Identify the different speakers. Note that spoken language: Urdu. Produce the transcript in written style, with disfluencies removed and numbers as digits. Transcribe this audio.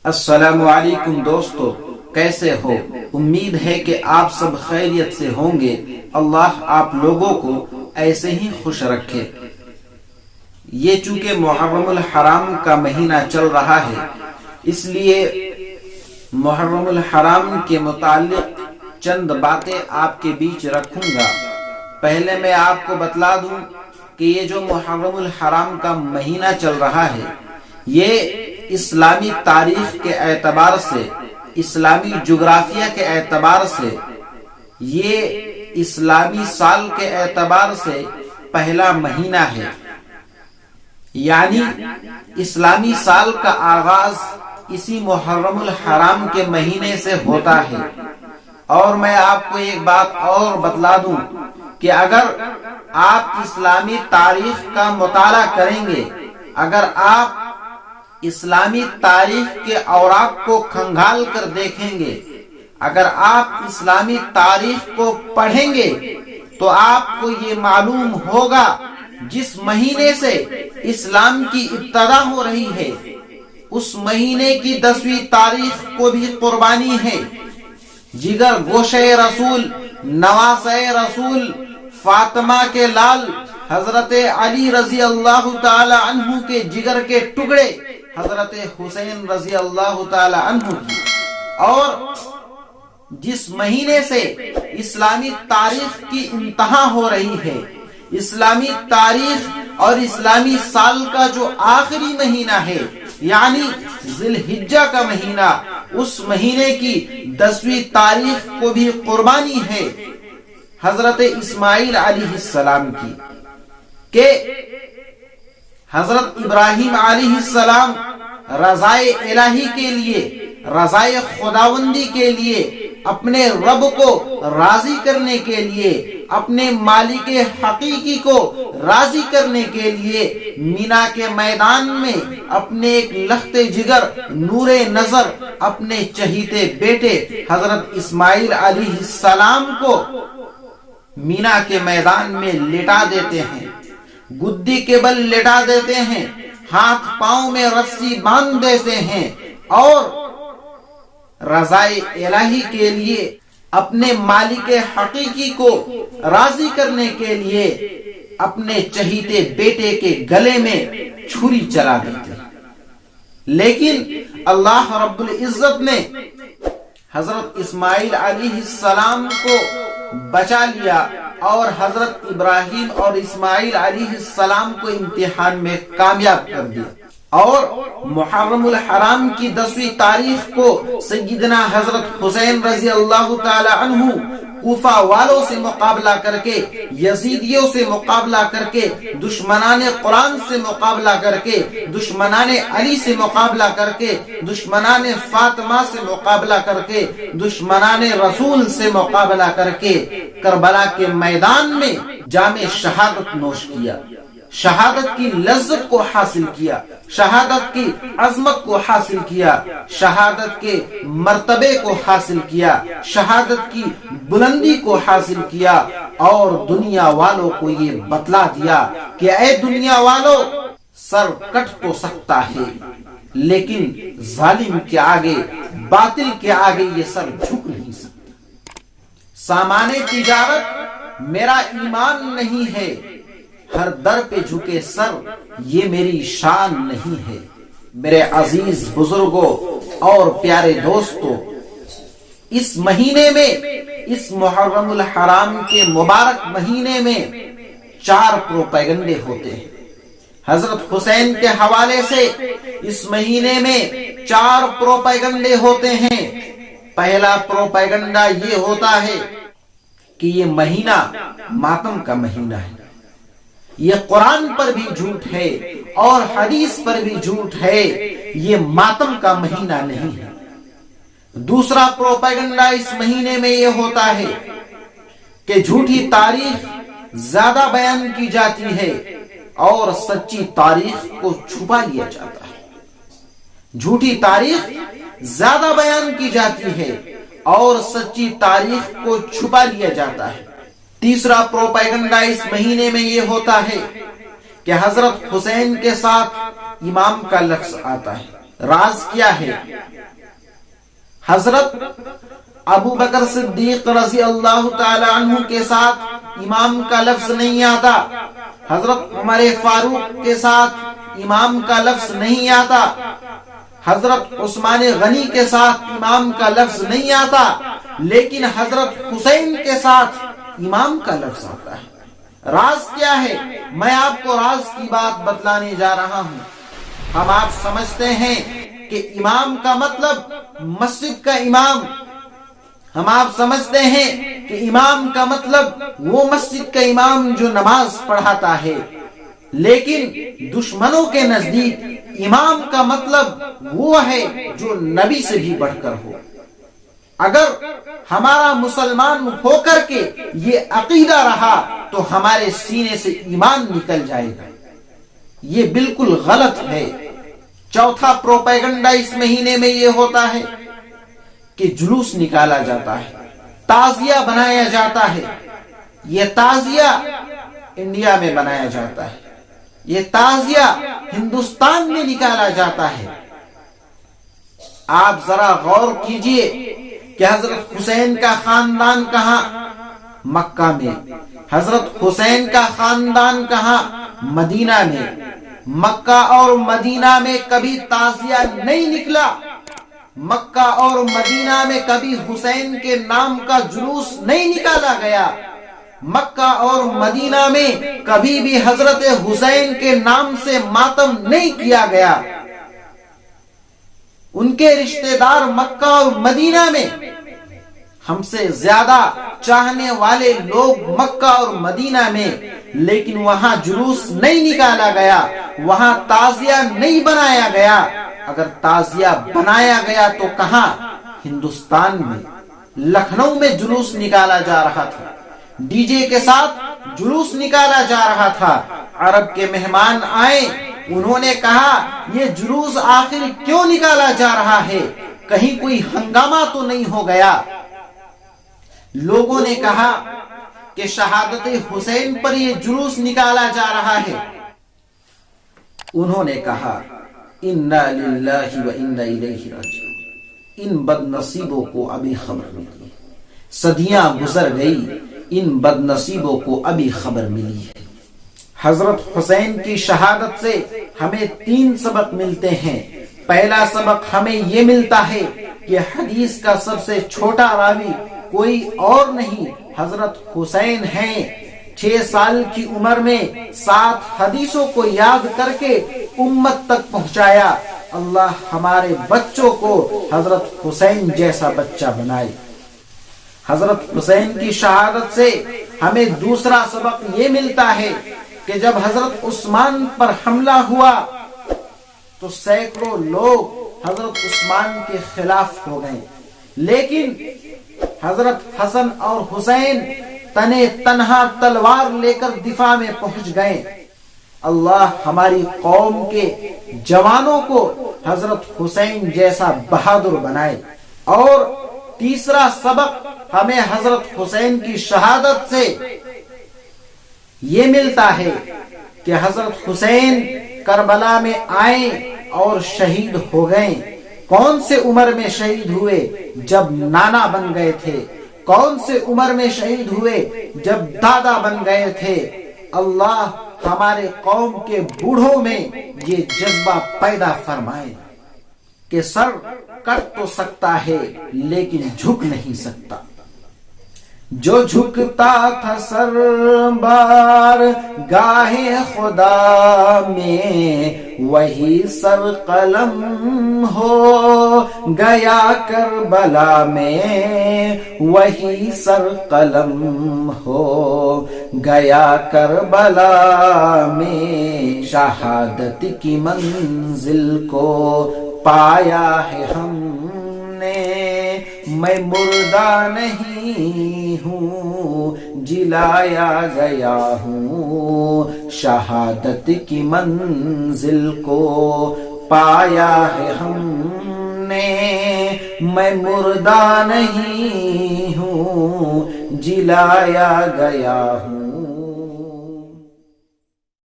Speaker 1: السلام علیکم دوستو، کیسے ہو؟ امید ہے کہ آپ سب خیریت سے ہوں گے۔ اللہ آپ لوگوں کو ایسے ہی خوش رکھے۔ یہ چونکہ محرم الحرام کا مہینہ چل رہا ہے، اس لیے محرم الحرام کے متعلق چند باتیں آپ کے بیچ رکھوں گا۔ پہلے میں آپ کو بتلا دوں کہ یہ جو محرم الحرام کا مہینہ چل رہا ہے، یہ اسلامی تاریخ کے اعتبار سے، اسلامی جغرافیہ کے اعتبار سے، یہ اسلامی سال کے اعتبار سے پہلا مہینہ ہے۔ یعنی اسلامی سال کا آغاز اسی محرم الحرام کے مہینے سے ہوتا ہے۔ اور میں آپ کو ایک بات اور بتلا دوں کہ اگر آپ اسلامی تاریخ کا مطالعہ کریں گے، اگر آپ اسلامی تاریخ کے اوراق کو کھنگال کر دیکھیں گے، اگر آپ اسلامی تاریخ کو پڑھیں گے تو آپ کو یہ معلوم ہوگا جس مہینے سے اسلام کی ابتدا ہو رہی ہے، اس مہینے کی 10ویں تاریخ کو بھی قربانی ہے۔ جگر گوشہ رسول، نواسہ رسول، فاطمہ کے لال حضرت علی رضی اللہ تعالی عنہ کے جگر کے ٹکڑے حضرت حسین رضی اللہ تعالی عنہ کی، اور جس مہینے سے اسلامی تاریخ کی انتہا ہو رہی ہے، اسلامی تاریخ اور اسلامی سال کا جو آخری مہینہ ہے، یعنی ذی الحجہ کا مہینہ، اس مہینے کی 10ویں تاریخ کو بھی قربانی ہے حضرت اسماعیل علیہ السلام کی، کہ حضرت ابراہیم علیہ السلام رضائے الہی کے لیے، رضائے خداوندی کے لیے، اپنے رب کو راضی کرنے کے لیے، اپنے مالک حقیقی کو راضی کرنے کے لیے مینا کے میدان میں اپنے ایک لخت جگر نور نظر اپنے چہیتے بیٹے حضرت اسماعیل علیہ السلام کو مینا کے میدان میں لٹا دیتے ہیں، گدی کے بل لٹا دیتے ہیں، ہاتھ پاؤں میں رسی باندھ دیتے ہیں، اور رضائے الہی کے لیے، اپنے مالک حقیقی کو راضی کرنے کے لیے اپنے چہیتے بیٹے کے گلے میں چھری چلا دیتے ہیں۔ لیکن اللہ رب العزت نے حضرت اسماعیل علیہ السلام کو بچا لیا، اور حضرت ابراہیم اور اسماعیل علیہ السلام کو امتحان میں کامیاب کر دیا، اور محرم الحرام کی 10ویں تاریخ کو سیدنا حضرت حسین رضی اللہ تعالی عنہ کوفہ والوں سے مقابلہ کر کے، یزیدیوں سے مقابلہ کر کے، دشمنان قرآن سے مقابلہ کر کے، دشمنان علی سے مقابلہ کر کے، دشمنان فاطمہ سے مقابلہ کر کے، دشمنان رسول سے مقابلہ کر کے کربلا کے میدان میں جام شہادت نوش کیا، شہادت کی لذت کو حاصل کیا، شہادت کی عظمت کو حاصل کیا، شہادت کے مرتبے کو حاصل کیا، شہادت کی بلندی کو حاصل کیا، اور دنیا والوں کو یہ بتلا دیا کہ اے دنیا والوں، سر کٹ تو سکتا ہے لیکن ظالم کے آگے، باطل کے آگے یہ سر جھک نہیں سکتا۔ سامان تجارت میرا ایمان نہیں ہے، ہر در پہ جھکے سر یہ میری شان نہیں ہے۔ میرے عزیز بزرگوں اور پیارے دوستوں، اس مہینے میں، اس محرم الحرام کے مبارک مہینے میں 4 پروپیگنڈے ہوتے ہیں۔ حضرت حسین کے حوالے سے اس مہینے میں 4 پروپیگنڈے ہوتے ہیں۔ پہلا پروپیگنڈا یہ ہوتا ہے کہ یہ مہینہ ماتم کا مہینہ ہے، یہ قرآن پر بھی جھوٹ ہے اور حدیث پر بھی جھوٹ ہے، یہ ماتم کا مہینہ نہیں ہے۔ دوسرا پروپیگنڈا اس مہینے میں یہ ہوتا ہے کہ جھوٹی تاریخ زیادہ بیان کی جاتی ہے اور سچی تاریخ کو چھپا لیا جاتا ہے۔ جھوٹی تاریخ زیادہ بیان کی جاتی ہے اور سچی تاریخ کو چھپا لیا جاتا ہے۔ تیسرا پروپیگنڈا اس مہینے میں یہ ہوتا ہے کہ حضرت حسین کے ساتھ امام کا لفظ آتا ہے۔ راز کیا ہے حضرت ابو بکر صدیق رضی اللہ تعالی عنہ کے ساتھ امام کا لفظ نہیں آتا، حضرت عمر فاروق کے ساتھ امام کا لفظ نہیں آتا، حضرت عثمان غنی کے ساتھ امام کا لفظ نہیں آتا، لیکن حضرت حسین کے ساتھ امام کا لفظ آتا ہے۔ راز کیا ہے؟ میں آپ کو راز کی بات بتلانے جا رہا ہوں۔ ہم آپ سمجھتے ہیں کہ امام کا مطلب مسجد کا امام، ہم آپ سمجھتے ہیں کہ امام کا مطلب وہ مسجد کا امام جو نماز پڑھاتا ہے، لیکن دشمنوں کے نزدیک امام کا مطلب وہ ہے جو نبی سے بھی بڑھ کر ہو۔ اگر ہمارا مسلمان ہو کر کے یہ عقیدہ رہا تو ہمارے سینے سے ایمان نکل جائے گا۔ یہ بالکل غلط ہے۔ چوتھا پروپیگنڈا اس مہینے میں یہ ہوتا ہے کہ جلوس نکالا جاتا ہے، تعزیہ بنایا جاتا ہے۔ یہ تعزیہ انڈیا میں بنایا جاتا ہے، یہ تعزیہ ہندوستان میں نکالا جاتا ہے۔ آپ ذرا غور کیجئے کہ حضرت حسین کا خاندان کہاں؟ مکہ میں۔ حضرت حسین کا خاندان کہاں؟ مدینہ میں۔ مکہ اور مدینہ میں کبھی تعزیہ نہیں نکلا، مکہ اور مدینہ میں کبھی حسین کے نام کا جلوس نہیں نکالا گیا، مکہ اور مدینہ میں کبھی بھی حضرت حسین کے نام سے ماتم نہیں کیا گیا۔ ان کے رشتہ دار مکہ اور مدینہ میں، ہم سے زیادہ چاہنے والے لوگ مکہ اور مدینہ میں، لیکن وہاں جلوس نہیں نکالا گیا، وہاں تعزیہ نہیں بنایا گیا۔ اگر تعزیہ بنایا گیا تو کہاں؟ ہندوستان میں، لکھنؤ میں جلوس نکالا جا رہا تھا، ڈی جے کے ساتھ جلوس نکالا جا رہا تھا۔ عرب کے مہمان آئے، انہوں نے کہا یہ جلوس آخر کیوں نکالا جا رہا ہے؟ کہیں کوئی ہنگامہ تو نہیں ہو گیا؟ لوگوں نے کہا کہ شہادت حسین پر یہ جلوس نکالا جا رہا ہے۔ انہوں نے کہا انا للہ و انا الیہ راجعون۔ ان بد نصیبوں کو ابھی خبر ملی، صدیاں گزر گئی، ان بد نصیبوں کو ابھی خبر ملی ہے۔ حضرت حسین کی شہادت سے ہمیں 3 سبق ملتے ہیں۔ پہلا سبق ہمیں یہ ملتا ہے کہ حدیث کا سب سے چھوٹا راوی کوئی اور نہیں حضرت حسین ہیں۔ 6 سال کی عمر میں 7 حدیثوں کو یاد کر کے امت تک پہنچایا۔ اللہ ہمارے بچوں کو حضرت حسین جیسا بچہ بنائے۔ حضرت حسین کی شہادت سے ہمیں دوسرا سبق یہ ملتا ہے کہ جب حضرت عثمان پر حملہ ہوا تو سینکڑوں لوگ حضرت عثمان کے خلاف ہو گئے، لیکن حضرت حسن اور حسین تنے تنہا تلوار لے کر دفاع میں پہنچ گئے۔ اللہ ہماری قوم کے جوانوں کو حضرت حسین جیسا بہادر بنائے۔ اور تیسرا سبق ہمیں حضرت حسین کی شہادت سے یہ ملتا ہے کہ حضرت حسین کربلا میں آئے اور شہید ہو گئے۔ کون سے عمر میں شہید ہوئے؟ جب نانا بن گئے تھے۔ کون سے عمر میں شہید ہوئے؟ جب دادا بن گئے تھے۔ اللہ ہمارے قوم کے بوڑھوں میں یہ جذبہ پیدا فرمائے کہ سر کٹ تو سکتا ہے لیکن جھک نہیں سکتا۔ جو جھکتا تھا سر بار گاہے خدا میں، وہی سر قلم ہو گیا کربلا میں، وہی سر قلم ہو گیا کربلا میں۔ شہادت کی منزل کو پایا ہے ہم نے، میں مردہ نہیں ہوں جلایا گیا ہوں۔ شہادت کی منزل کو پایا ہے ہم نے، میں مردہ نہیں ہوں جلایا گیا ہوں۔